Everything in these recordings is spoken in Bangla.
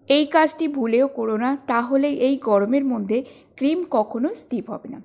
এই কাজটি ভুলেও করো না, তাহলে এই গরমের মধ্যে ক্রিম কখনো স্টিপ হবে না।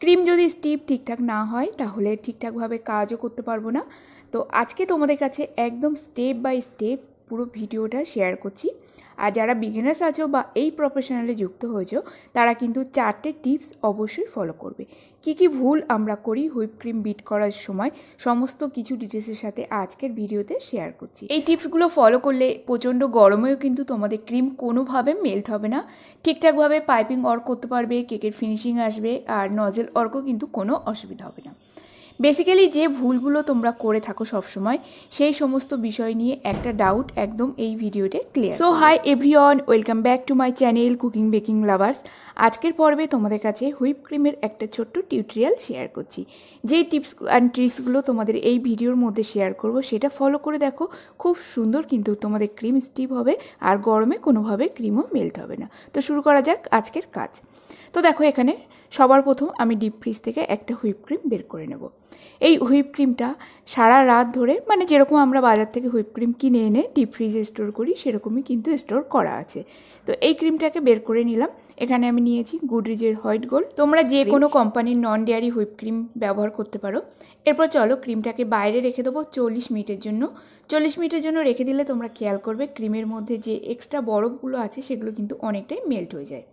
ক্রিম যদি স্টিপ ঠিকঠাক না হয় তাহলে ঠিকঠাকভাবে কাজও করতে পারবো না। তো আজকে তোমাদের কাছে একদম স্টেপ বাই স্টেপ পুরো ভিডিওটা শেয়ার করছি। আর যারা বিগিনার্স আছো বা এই প্রফেশনালে যুক্ত হয়েছো তারা কিন্তু 4টে টিপস অবশ্যই ফলো করবে। কি ভুল আমরা করি হুইপ ক্রিম বিট করার সময় সমস্ত কিছু ডিটেলসের সাথে আজকের ভিডিওতে শেয়ার করছি। এই টিপসগুলো ফলো করলে প্রচণ্ড গরমেও কিন্তু তোমাদের ক্রিম কোনোভাবে মেল্ট হবে না, ঠিকঠাকভাবে পাইপিং ওয়ার্ক করতে পারবে, কেকের ফিনিশিং আসবে, আর নজেল ওয়ার্কও কিন্তু কোনো অসুবিধা হবে না। বেসিক্যালি যে ভুলগুলো তোমরা করে থাকো সবসময় সেই সমস্ত বিষয় নিয়ে একটা ডাউট একদম এই ভিডিওতে clear. So hi everyone, welcome back to my channel cooking baking lovers. আজকের পর্বে তোমাদের কাছে হুইপ ক্রিমের একটা ছোট্ট টিউটোরিয়াল শেয়ার করছি। যে টিপস অ্যান্ড ট্রিক্সগুলো তোমাদের এই ভিডিওর মধ্যে শেয়ার করব সেটা ফলো করে দেখো, খুব সুন্দর কিন্তু তোমাদের ক্রিম স্টিপ হবে আর গরমে কোনোভাবে ক্রিমও মেল্ট হবে না। তো শুরু করা যাক আজকের কাজ। তো দেখো এখানে সবার প্রথম আমি ডিপ ফ্রিজ থেকে একটা হুইপ ক্রিম বের করে নেব। এই হুইপ ক্রিমটা সারা রাত ধরে, মানে যেরকম আমরা বাজার থেকে হুইপ ক্রিম কিনে এনে ডিপ ফ্রিজে স্টোর করি সেরকমই কিন্তু স্টোর করা আছে। তো এই ক্রিমটাকে বের করে নিলাম। এখানে আমি নিয়েছি গুডরিজের হোয়াইট গোল্ড। তোমরা যে কোনো কোম্পানির নন ডেয়ারি হুইপ ক্রিম ব্যবহার করতে পারো। এরপর চলো ক্রিমটাকে বাইরে রেখে দেবো 40 মিনিটের জন্য। 40 মিনিটের জন্য রেখে দিলে তোমরা খেয়াল করবে ক্রিমের মধ্যে যে এক্সট্রা বরফগুলো আছে সেগুলো কিন্তু অনেকটাই মেল্ট হয়ে যায়।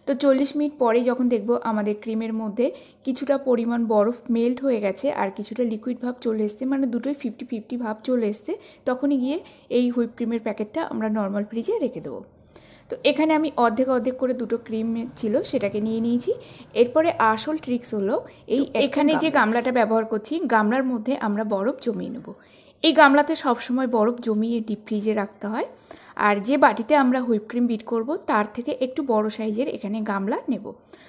তো 40 মিনিট পরে যখন দেখবো আমাদের ক্রিমের মধ্যে কিছুটা পরিমাণ বরফ মেল্ট হয়ে গেছে আর কিছুটা লিকুইড ভাব চলে এসছে, মানে দুটোই 50-50 ভাব চলে এসছে, তখনই গিয়ে এই হুইপ ক্রিমের প্যাকেটটা আমরা নর্মাল ফ্রিজে রেখে দেবো। তো এখানে আমি অর্ধেক করে দুটো ক্রিম ছিল সেটাকে নিয়ে নিয়েছি। এরপরে আসল ট্রিক্স হলো এখানে যে গামলাটা ব্যবহার করছি গামলার মধ্যে আমরা বরফ জমিয়ে নেব। এই গামলাতে সবসময় বরফ জমিয়ে ডিপ ফ্রিজে রাখতে হয়। আর যে বাটিতে আমরা হুইপ ক্রিম বিট করব তার থেকে একটু বড় সাইজের এখানে গামলা নেব।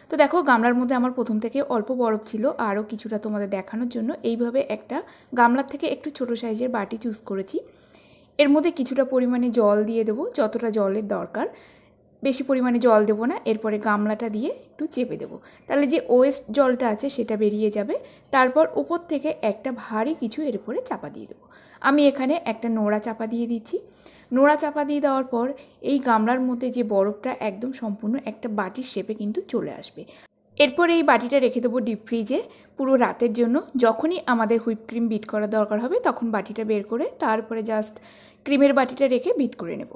তো দেখো গামলার মধ্যে আমার প্রথম থেকে অল্প বরফ ছিল, আরও কিছুটা তোমাদের দেখানোর জন্য এইভাবে একটা গামলার থেকে একটু ছোট সাইজের বাটি চুজ করেছি। এর মধ্যে কিছুটা পরিমাণে জল দিয়ে দেবো, যতটা জলের দরকার, বেশি পরিমাণে জল দেবো না। এরপরে গামলাটা দিয়ে একটু চেপে দেবো, তাহলে যে ওয়েস্ট জলটা আছে সেটা বেরিয়ে যাবে। তারপর উপর থেকে একটা ভারী কিছু এর উপরে চাপা দিয়ে দেবো। আমি এখানে একটা নোড়া চাপা দিয়ে দিচ্ছি। নোড়া চাপা দিয়ে দেওয়ার পর এই গামলার মধ্যে যে বরফটা একদম সম্পূর্ণ একটা বাটির শেপে কিন্তু চলে আসবে। এরপর এই বাটিটা রেখে দেবো ডিপ ফ্রিজে পুরো রাতের জন্য। যখনই আমাদের হুইপ ক্রিম বিট করার দরকার হবে তখন বাটিটা বের করে তারপরে জাস্ট ক্রিমের বাটিটা রেখে বিট করে নেব।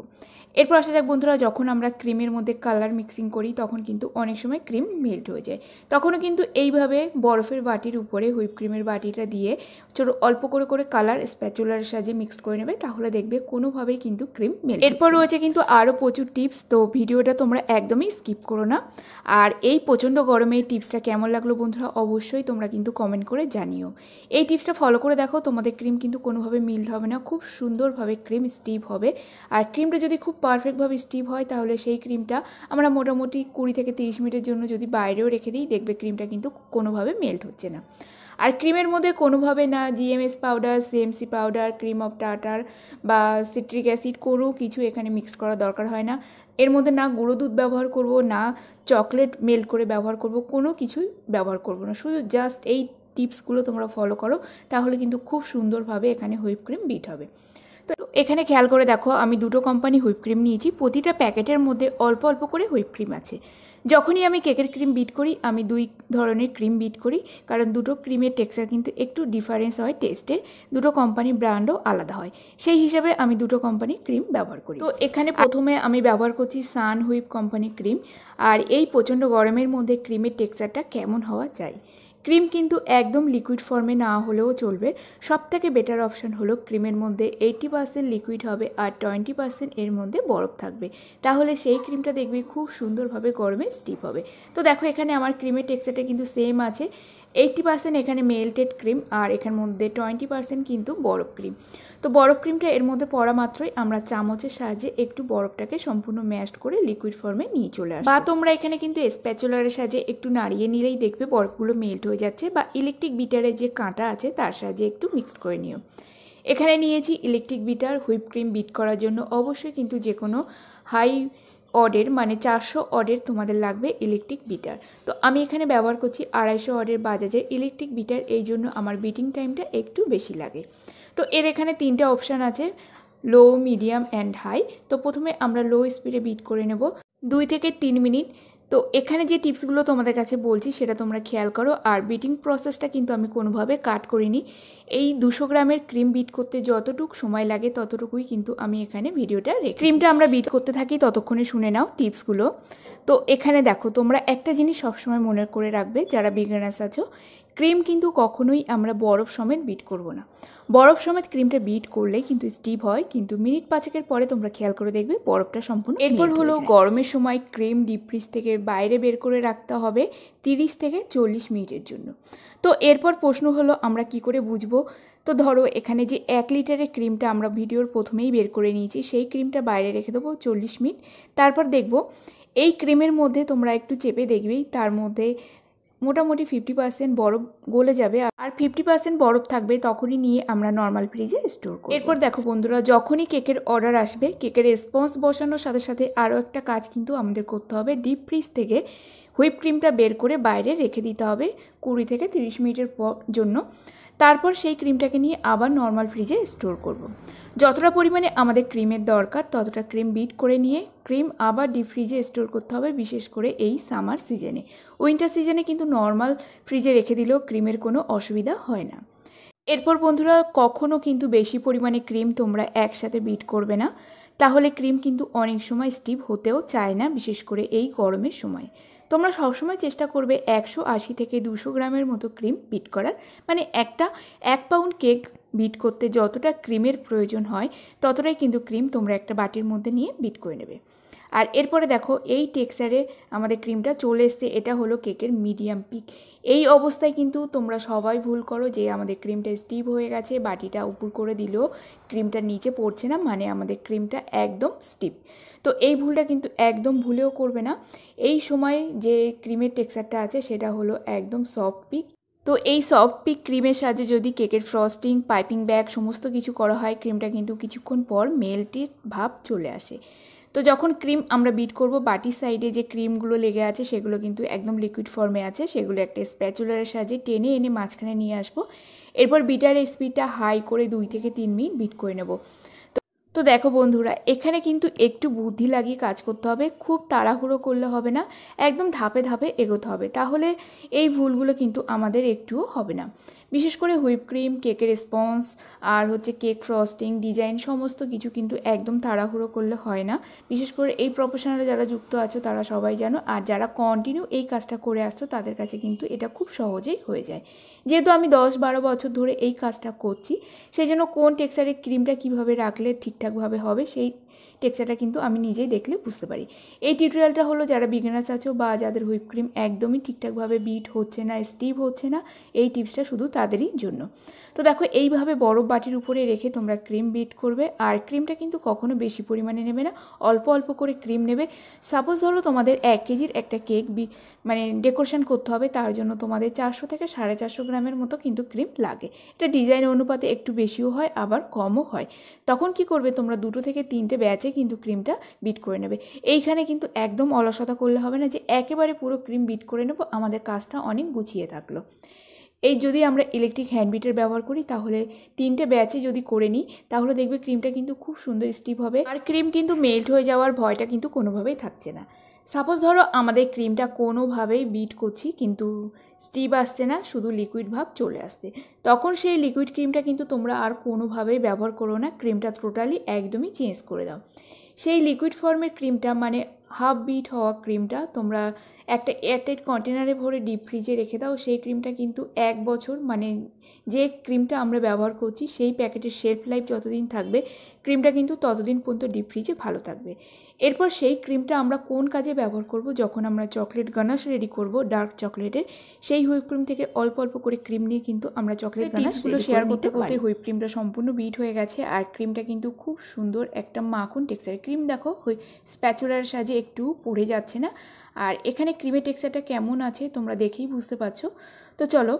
এরপর আসা যাক বন্ধুরা, যখন আমরা ক্রিমের মধ্যে কালার মিক্সিং করি তখন কিন্তু অনেক সময় ক্রিম মেল্ট হয়ে যায়। তখনও কিন্তু এইভাবে বরফের বাটির উপরে হুইপ ক্রিমের বাটিটা দিয়ে ছোটো অল্প করে কালার স্প্যাচুলার সাহায্যে মিক্সড করে নেবে, তাহলে দেখবে কোনোভাবেই কিন্তু ক্রিম মেল্ট। এরপর রয়েছে কিন্তু আরও প্রচুর টিপস, তো ভিডিওটা তোমরা একদমই স্কিপ করো না। আর এই প্রচণ্ড গরমে এই টিপসটা কেমন লাগলো বন্ধুরা অবশ্যই তোমরা কিন্তু কমেন্ট করে জানিও। এই টিপসটা ফলো করে দেখো, তোমাদের ক্রিম কিন্তু কোনোভাবে মেল্ট হবে না, খুব সুন্দরভাবে ক্রিম স্টিপ হবে। আর ক্রিমটা যদি খুব পারফেক্টভাবে স্টিপ হয় তাহলে সেই ক্রিমটা আমরা মোটামুটি 20 থেকে 30 মিনিটের জন্য যদি বাইরেও রেখে দিই দেখবে ক্রিমটা কিন্তু কোনোভাবে মেল্ট হচ্ছে না। আর ক্রিমের মধ্যে কোনোভাবে না GMS powder, CMC powder, cream of tartar বা সিট্রিক অ্যাসিড কোনো কিছু এখানে মিক্সড করার দরকার হয় না। এর মধ্যে না গুঁড়ো দুধ ব্যবহার করব, না চকলেট মেল্ট করে ব্যবহার করব, কোনো কিছুই ব্যবহার করব না। শুধু জাস্ট এই টিপসগুলো তোমরা ফলো করো তাহলে কিন্তু খুব সুন্দরভাবে এখানে হুইপ ক্রিম বিট হবে। তো এখানে খেয়াল করে দেখো আমি দুটো কোম্পানি হুইপ ক্রিম নিয়েছি, প্রতিটা প্যাকেটের মধ্যে অল্প অল্প করে হুইপ ক্রিম আছে। যখনই আমি কেকের ক্রিম বিট করি আমি 2 ধরনের ক্রিম বিট করি, কারণ দুটো ক্রিমের টেক্সচার কিন্তু একটু ডিফারেন্স হয় টেস্টের, দুটো কোম্পানি ব্র্যান্ডও আলাদা হয়, সেই হিসাবে আমি দুটো কোম্পানি ক্রিম ব্যবহার করি। তো এখানে প্রথমে আমি ব্যবহার করছি সান হুইপ কোম্পানি ক্রিম। আর এই প্রচণ্ড গরমের মধ্যে ক্রিমের টেক্সচারটা কেমন হওয়া চাই। ক্রিম কিন্তু একদম লিকুইড ফর্মে না হলেও চলবে, সবথেকে বেটার অপশান হলো ক্রিমের মধ্যে 80% লিকুইড হবে আর 20% এর মধ্যে বরফ থাকবে, তাহলে সেই ক্রিমটা দেখবি খুব সুন্দরভাবে গরমে স্টিপ হবে। তো দেখো এখানে আমার ক্রিমের টেক্সচারটা কিন্তু সেম আছে, 80% এখানে মেল্টেড ক্রিম আর এখানের মধ্যে 20% কিন্তু বরফ ক্রিম। তো বরফ ক্রিমটা এর মধ্যে পড়া মাত্রই আমরা চামচের সাহায্যে একটু বরফটাকে সম্পূর্ণ ম্যাশড করে লিকুইড ফর্মে নিয়ে চলে আসবে, বা তোমরা এখানে কিন্তু স্প্যাচুলারের সাহায্যে একটু নাড়িয়ে নিলেই দেখবে বরফগুলো মেল্ট হয়ে যাচ্ছে, বা ইলেকট্রিক বিটারের যে কাঁটা আছে তার সাহায্যে একটু মিক্সড করে নিও। এখানে নিয়েছি electric bitter. Whip cream bit করার জন্য অবশ্যই কিন্তু যে কোনো হাই অডের মানে 400 অডের তোমাদের লাগবে ইলেকট্রিক বিটার। তো আমি এখানে ব্যবহার করছি 250 অডের বাজাজের ইলেকট্রিক বিটার, এই জন্য আমার বিটিং টাইমটা একটু বেশি লাগে। তো এর এখানে 3টে অপশান আছে, লো, মিডিয়াম অ্যান্ড হাই। তো প্রথমে আমরা লো স্পিডে বিট করে নেব 2 থেকে 3 মিনিট। তো এখানে যে টিপসগুলো তোমাদের কাছে বলছি সেটা তোমরা খেয়াল করো। আর বিটিং প্রসেসটা কিন্তু আমি কোনোভাবে কাট করিনি। এই 200 গ্রামের ক্রিম বিট করতে যতটুকু সময় লাগে ততটুকুই কিন্তু আমি এখানে ভিডিওটা রেখেছি। ক্রিমটা আমরা বিট করতে থাকি, ততক্ষণে শুনে নাও টিপসগুলো। তো এখানে দেখো, তোমরা একটা জিনিস সবসময় মনে করে রাখবে যারা বিগিনার্স আছো, ক্রিম কিন্তু কখনোই আমরা বরফ সমেত বিট করব না। বরফ সমেত ক্রিমটা বিট করলেই কিন্তু স্টিভ হয়, কিন্তু মিনিট 5 পরে তোমরা খেয়াল করে দেখবে বরফটা সম্পূর্ণ। এরপর হলো গরমের সময় ক্রিম ডিপ ফ্রিজ থেকে বাইরে বের করে রাখতে হবে 30 থেকে 40 মিনিটের জন্য। তো এরপর প্রশ্ন হলো আমরা কি করে বুঝবো? তো ধরো এখানে যে 1 লিটারের ক্রিমটা আমরা ভিডিওর প্রথমেই বের করে নিয়েছি, সেই ক্রিমটা বাইরে রেখে দেবো 40 মিনিট। তারপর দেখবো এই ক্রিমের মধ্যে তোমরা একটু চেপে দেখবেই তার মধ্যে মোটামুটি 50% বরফ গলে যাবে, আর 50% বরফ থাকবে। তখনই নিয়ে আমরা নর্মাল ফ্রিজে স্টোর করব। এরপর দেখো বন্ধুরা, যখনই কেকের অর্ডার আসবে, কেকের স্পঞ্জ বসানোর সাথে সাথে আরও একটা কাজ কিন্তু আমাদের করতে হবে। ডিপ ফ্রিজ থেকে হুইপ ক্রিমটা বের করে বাইরে রেখে দিতে হবে 20 থেকে 30 মিনিটের জন্য। তারপর সেই ক্রিমটাকে নিয়ে আবার নর্মাল ফ্রিজে স্টোর করব। যতটা পরিমাণে আমাদের ক্রিমের দরকার ততটা ক্রিম বিট করে নিয়ে ক্রিম আবার ডিপ ফ্রিজে স্টোর করতে হবে, বিশেষ করে এই সামার সিজনে। উইন্টার সিজনে কিন্তু নর্মাল ফ্রিজে রেখে দিলেও ক্রিমের কোনো অসুবিধা হয় না। এরপর বন্ধুরা, কখনও কিন্তু বেশি পরিমাণে ক্রিম তোমরা একসাথে বিট করবে না, তাহলে ক্রিম কিন্তু অনেক সময় স্টিভ হতেও চায় না, বিশেষ করে এই গরমের সময়। তোমরা সবসময় চেষ্টা করবে 180 থেকে 200 গ্রামের মতো ক্রিম বিট করার, মানে 1 পাউন্ড কেক বিট করতে যতটা ক্রিমের প্রয়োজন হয় ততটাই কিন্তু ক্রিম তোমরা একটা বাটির মধ্যে নিয়ে বিট করে নেবে। আর এরপরে দেখো এই টেক্সচারে আমাদের ক্রিমটা চলে এসছে। এটা হলো কেকের মিডিয়াম পিক। এই অবস্থায় কিন্তু তোমরা সবাই ভুল করো যে আমাদের ক্রিমটা স্টিভ হয়ে গেছে, বাটিটা উপর করে দিলেও ক্রিমটা নিচে পড়ছে না, মানে আমাদের ক্রিমটা একদম স্টিভ। তো এই ভুলটা কিন্তু একদম ভুলেও করবে না। এই সময় যে ক্রিমের টেক্সচারটা আছে সেটা হলো একদম সফট পিক। তো এই সফট পিক ক্রিমের সাহায্যে যদি কেকের ফ্রস্টিং, পাইপিং ব্যাগ সমস্ত কিছু করা হয়, ক্রিমটা কিন্তু কিছুক্ষণ পর মেল্টেড ভাব চলে আসে। তো যখন ক্রিম আমরা বিট করব, বাটির সাইডে যে ক্রিমগুলো লেগে আছে সেগুলো কিন্তু একদম লিকুইড ফর্মে আছে, সেগুলো একটা স্প্যাচুলারের সাহায্যে টেনে এনে মাঝখানে নিয়ে আসবো। এরপর বিটারের স্পিডটা হাই করে 2 থেকে 3 মিনিট বিট করে নেব। তো দেখো বন্ধুরা, এখানে কিন্তু একটু বুদ্ধি লাগিয়ে কাজ করতে হবে, খুব তাড়াহুড়ো করলে হবে না, একদম ধাপে ধাপে এগোতে হবে, তাহলে এই ভুলগুলো কিন্তু আমাদের একটুও হবে না। বিশেষ করে হুইপ ক্রিম, কেকের স্পঞ্জ আর হচ্ছে কেক ফ্রস্টিং, ডিজাইন সমস্ত কিছু কিন্তু একদম তাড়াহুড়ো করলে হয় না। বিশেষ করে এই প্রফেশনালে যারা যুক্ত আছো তারা সবাই জানো, আর যারা কন্টিনিউ এই কাজটা করে আসছো তাদের কাছে কিন্তু এটা খুব সহজেই হয়ে যায়। যেহেতু আমি 10-12 বছর ধরে এই কাজটা করছি, সেই জন্য কোন টেক্সচারের ক্রিমটা কীভাবে রাখলে ঠিকঠাকভাবে হবে সেই টেক্সচারটা কিন্তু আমি নিজেই দেখলে বুঝতে পারি। এই টিউটোরিয়ালটা হলো যারা বিগিনার্স আছো বা যাদের হুইপ ক্রিম একদমই ঠিকঠাকভাবে বিট হচ্ছে না, স্টিভ হচ্ছে না, এই টিপসটা শুধু তাদেরই জন্য। তো দেখো এইভাবে বরফ বাটির উপরে রেখে তোমরা ক্রিম বিট করবে, আর ক্রিমটা কিন্তু কখনো বেশি পরিমাণে নেবে না, অল্প অল্প করে ক্রিম নেবে। সাপোজ ধরো তোমাদের 1 কেজির একটা কেক মানে ডেকোরেশন করতে হবে, তার জন্য তোমাদের 400 থেকে 450 গ্রামের মতো কিন্তু ক্রিম লাগে। এটা ডিজাইন অনুপাতে একটু বেশিও হয় আবার কমও হয়। তখন কি করবে, তোমরা 2 থেকে 3টে ব্যাচে কিন্তু ক্রিমটা বিট করে নেবে। এইখানে কিন্তু একদম অলসতা করলে হবে না যে একেবারে পুরো ক্রিম বিট করে নেব, আমাদের কাজটা অনেক গুছিয়ে থাকলো। এই যদি আমরা ইলেকট্রিক হ্যান্ড বিটার ব্যবহার করি তাহলে 3টে ব্যাচে যদি করে নিই তাহলে দেখবে ক্রিমটা কিন্তু খুব সুন্দর স্টিভ হবে, আর ক্রিম কিন্তু মেল্ট হয়ে যাওয়ার ভয়টা কিন্তু কোনোভাবেই থাকছে না। সাপোজ ধরো আমাদের ক্রিমটা কোনোভাবেই বিট করছি কিন্তু স্টিভ আসছে না, শুধু লিকুইড ভাব চলে আসছে, তখন সেই লিকুইড ক্রিমটা কিন্তু তোমরা আর কোনোভাবেই ব্যবহার করো না, ক্রিমটা টোটালি একদমই চেঞ্জ করে দাও। সেই লিকুইড ফর্মের ক্রিমটা মানে হাফ বিট হওয়া ক্রিমটা তোমরা একটা এয়ারটাইট কন্টেনারে ভরে ডিপ ফ্রিজে রেখে দাও। সেই ক্রিমটা কিন্তু 1 বছর, মানে যে ক্রিমটা আমরা ব্যবহার করছি সেই প্যাকেটের শেলফ লাইফ যতদিন থাকবে ক্রিমটা কিন্তু ততদিন পর্যন্ত ডিপ ফ্রিজে ভালো থাকবে। এরপর সেই ক্রিমটা আমরা কোন কাজে ব্যবহার করব, যখন আমরা চকলেট গানাশ রেডি করব ডার্ক চকলেটের, সেই হুইপ ক্রিম থেকে অল্প অল্প করে ক্রিম নিয়ে কিন্তু আমরা চকলেট গানাশগুলো শেয়ার করতে করতে হুইপ ক্রিমটা সম্পূর্ণ বিট হয়ে গেছে, আর ক্রিমটা কিন্তু খুব সুন্দর একটা মাখন টেক্সচারের ক্রিম। দেখো স্প্যাচুলার সাহায্যে একটু পড়ে যাচ্ছে না, আর এখানে ক্রিমের টেক্সচারটা কেমন আছে তোমরা দেখেই বুঝতে পারছো। তো চলো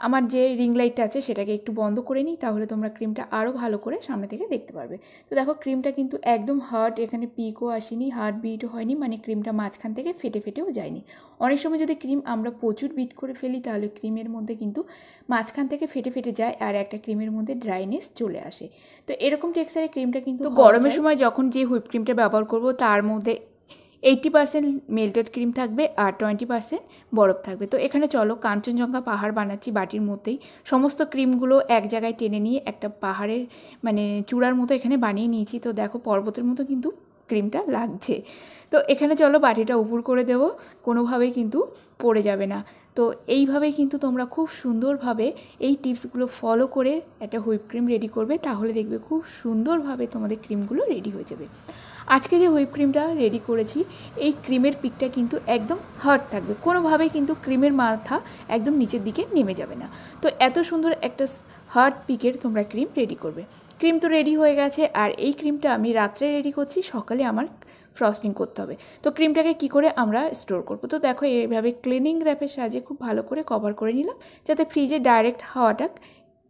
আমার যে রিং লাইটটা আছে সেটাকে একটু বন্ধ করে নিই, তাহলে তোমরা ক্রিমটা আরও ভালো করে সামনে থেকে দেখতে পারবে। তো দেখো ক্রিমটা কিন্তু একদম হার্ড, এখানে পিকও আসেনি, হার্ড বিটও হয়নি, মানে ক্রিমটা মাঝখান থেকে ফেটেও যায়নি। অনেক সময় যদি ক্রিম আমরা প্রচুর বিট করে ফেলি তাহলে ক্রিমের মধ্যে কিন্তু মাঝখান থেকে ফেটে যায় আর একটা ক্রিমের মধ্যে ড্রাইনেস চলে আসে। তো এরকম টেক্সচারের ক্রিমটা কিন্তু গরমের সময় যখন যে হুইপ ক্রিমটা ব্যবহার করব তার মধ্যে 80% মেল্টেড ক্রিম থাকবে আর 20% বরফ থাকবে। তো এখানে চলো কাঞ্চনজঙ্ঘা পাহাড় বানাচ্ছি বাটির মধ্যেই। সমস্ত ক্রিমগুলো এক জায়গায় টেনে নিয়ে একটা পাহাড়ের মানে চূড়ার মতো এখানে বানিয়ে নিয়েছি। তো দেখো পর্বতের মতো কিন্তু ক্রিমটা লাগছে। তো এখানে চলো বাটিটা উপর করে দেবো, কোনোভাবেই কিন্তু পড়ে যাবে না। তো এইভাবেই কিন্তু তোমরা খুব সুন্দরভাবে এই টিপসগুলো ফলো করে একটা হুইপ ক্রিম রেডি করবে, তাহলে দেখবে খুব সুন্দরভাবে তোমাদের ক্রিমগুলো রেডি হয়ে যাবে। আজকে যে হুইপ ক্রিমটা রেডি করেছি এই ক্রিমের পিকটা কিন্তু একদম হার্ড থাকবে, কোনোভাবেই কিন্তু ক্রিমের মাথা একদম নিচের দিকে নেমে যাবে না। তো এত সুন্দর একটা হার্ড পিকের তোমরা ক্রিম রেডি করবে। ক্রিম তো রেডি হয়ে গেছে, আর এই ক্রিমটা আমি রাত্রে রেডি করছি, সকালে আমার ফ্রস্টিং করতে হবে। তো ক্রিমটাকে কি করে আমরা স্টোর করব, তো দেখো এইভাবে ক্লিনিং র্যাপের সাহায্যে খুব ভালো করে কভার করে নিলাম, যাতে ফ্রিজে ডাইরেক্ট হাওয়াটা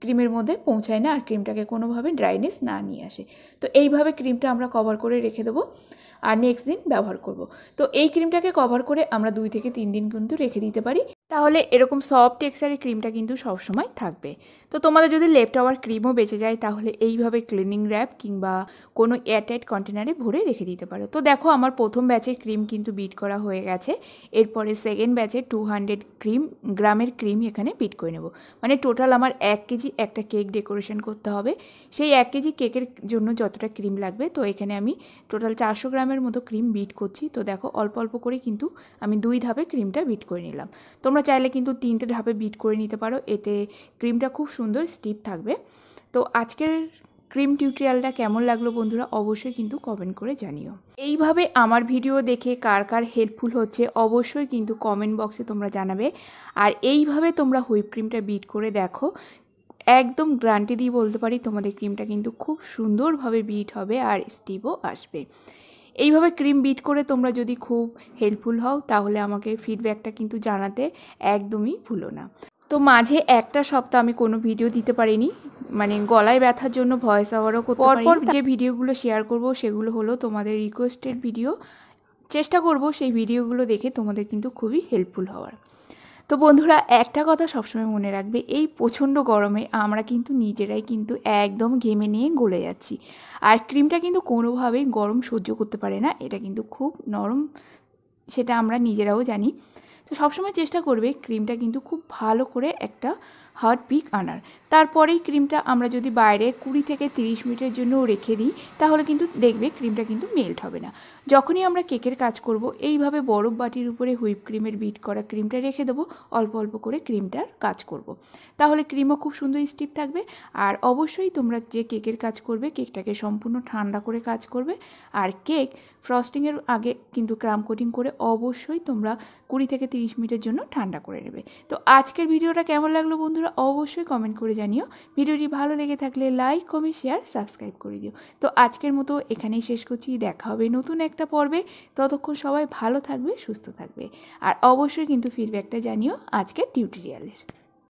ক্রিমের মধ্যে পৌঁছায় না আর ক্রিমটাকে কোনোভাবে ড্রাইনেস না নিয়ে আসে। তো এইভাবে ক্রিমটা আমরা কভার করে রেখে দেবো আর নেক্সট দিন ব্যবহার করব। তো এই ক্রিমটাকে কভার করে আমরা 2 থেকে 3 দিন কিন্তু রেখে দিতে পারি, তাহলে এরকম সফট টেক্সচারের ক্রিমটা কিন্তু সবসময় থাকবে। তো তোমাদের যদি লেফট ওভার ক্রিমও বেঁচে যায় তাহলে এইভাবে ক্লিনিং র্যাপ কিংবা কোনো এয়ারটাইট কন্টেনারে ভরে রেখে দিতে পারো। তো দেখো আমার প্রথম ব্যাচের ক্রিম কিন্তু বিট করা হয়ে গেছে, এরপরে সেকেন্ড ব্যাচে 200 গ্রামের ক্রিম এখানে বিট করে নেব। মানে টোটাল আমার 1 কেজি একটা কেক ডেকোরেশন করতে হবে, সেই 1 কেজি কেকের জন্য যতটা ক্রিম লাগবে। তো এখানে আমি টোটাল 400 গ্রামের মতো ক্রিম বিট করছি। তো দেখো অল্প অল্প করে কিন্তু আমি 2 ধাপে ক্রিমটা বিট করে নিলাম। তোমরা চাইলে কিন্তু 3টে ধাপে বিট করে নিতে পারো, এতে ক্রিমটা খুব সুন্দর স্টিপ থাকবে। তো আজকের ক্রিম টিউটোরিয়ালটা কেমন লাগলো বন্ধুরা অবশ্যই কিন্তু কমেন্ট করে জানিও। এইভাবে আমার ভিডিও দেখে কার কার হেল্পফুল হচ্ছে অবশ্যই কিন্তু কমেন্ট বক্সে তোমরা জানাবে। আর এইভাবে তোমরা হুইপ ক্রিমটা বিট করে দেখো, একদম গ্যারান্টি দিয়ে বলতে পারি তোমাদের ক্রিমটা কিন্তু খুব সুন্দরভাবে বিট হবে আর স্টিপও আসবে। এইভাবে ক্রিম বিট করে তোমরা যদি খুব হেল্পফুল হও তাহলে আমাকে ফিডব্যাকটা কিন্তু জানাতে একদমই ভুলো না। তো মাঝে একটা সপ্তাহ আমি কোনো ভিডিও দিতে পারিনি, মানে গলায় ব্যথার জন্য ভয়েস ওভারও করতে পারিনি। পরপর যে ভিডিওগুলো শেয়ার করব সেগুলো হলো তোমাদের রিকোয়েস্টেড ভিডিও, চেষ্টা করব সেই ভিডিওগুলো দেখে তোমাদের কিন্তু খুবই হেল্পফুল হওয়ার। তো বন্ধুরা একটা কথা সবসময় মনে রাখবে, এই প্রচণ্ড গরমে আমরা কিন্তু নিজেরাই কিন্তু একদম ঘেমে নিয়ে গলে যাচ্ছি, আর ক্রিমটা কিন্তু কোনোভাবেই গরম সহ্য করতে পারে না, এটা কিন্তু খুব নরম, সেটা আমরা নিজেরাও জানি। তো সবসময় চেষ্টা করবে ক্রিমটা কিন্তু খুব ভালো করে একটা হার্ড পিক আনার। তারপরেই ক্রিমটা আমরা যদি বাইরে 20 থেকে 30 মিনিটের জন্য রেখে দিই তাহলে কিন্তু দেখবে ক্রিমটা কিন্তু মেল্ট হবে না। যখনই আমরা কেকের কাজ করব এইভাবে বরফ বাটির উপরে হুইপ ক্রিমের বিট করা ক্রিমটা রেখে দেবো, অল্প অল্প করে ক্রিমটার কাজ করব, তাহলে ক্রিমও খুব সুন্দর স্টিপ থাকবে। আর অবশ্যই তোমরা যে কেকের কাজ করবে কেকটাকে সম্পূর্ণ ঠান্ডা করে কাজ করবে, আর কেক ফ্রস্টিংয়ের আগে কিন্তু ক্রাম কোটিং করে অবশ্যই তোমরা 20 থেকে 30 মিনিটের জন্য ঠান্ডা করে নেবে। তো আজকের ভিডিওটা কেমন লাগলো বন্ধুরা অবশ্যই কমেন্ট করে জানিও। ভিডিওটি ভালো লেগে থাকলে লাইক কমেন্ট শেয়ার সাবস্ক্রাইব করে দিও। তো আজকের মতো এখানেই শেষ করছি, দেখা হবে নতুন একটা পর্বে। ততক্ষণ সবাই ভালো থাকবে, সুস্থ থাকবে, আর অবশ্যই কিন্তু ফিডব্যাকটা জানিও আজকের টিউটোরিয়ালের।